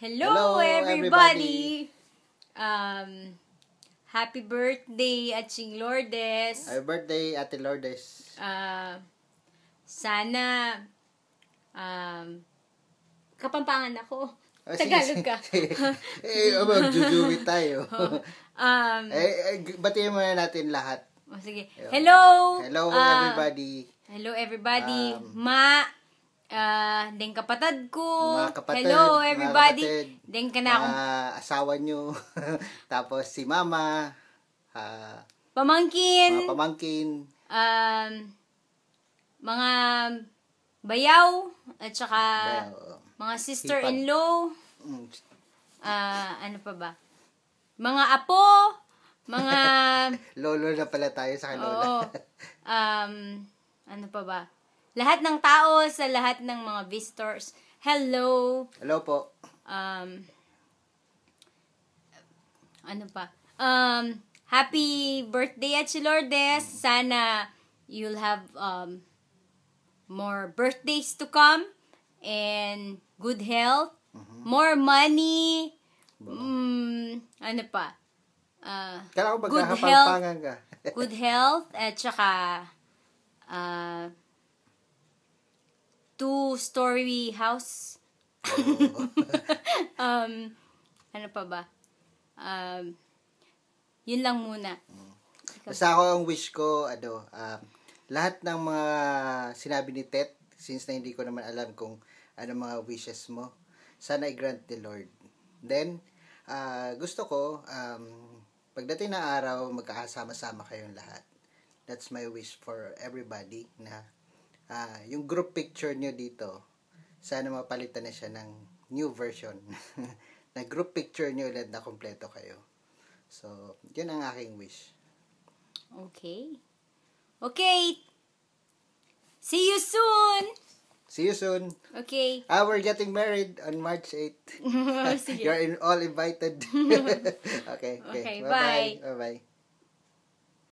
Hello everybody! Happy birthday, Aching Lourdes. Happy birthday, Ate Lourdes. Sana Kapampangan ako. Tagalog ka. Magjujuwit tayo. Batiin muna natin lahat. Sige. Hello! Hello everybody. Hello everybody. Deng kapatid ko. Mga kapatid. Hello everybody. Deng ka na akong asawa nyo. Tapos si mama. pamangkin. Mga pamangkin. Mga bayaw. At saka mga sister-in-law. Ano pa ba? Mga apo. Mga lolo na pala tayo sa lola. Ano pa ba? Lahat ng tao, sa lahat ng mga visitors. Hello. Hello po. Ano pa? Happy birthday at si Lourdes. Sana you'll have more birthdays to come and good health, more money. Ano pa? Kala ko magkakapampangan ka. Good health at saka 2-story house. Ano pa ba? Yun lang muna. Basta ako ang wish ko, lahat ng mga sinabi ni Tet, since na hindi ko naman alam kung ano mga wishes mo, sana i-grant ni Lord. Then, gusto ko, pagdating na araw, magkakasama-sama kayong lahat. That's my wish for everybody na yung group picture nyo dito, sana mapalitan na siya ng new version. Na group picture nyo ulit na kompleto kayo. So, yun ang aking wish. Okay. Okay. See you soon. See you soon. Okay. We're getting married on March 8th. You're all invited. Okay. Okay, Bye-bye. Bye-bye.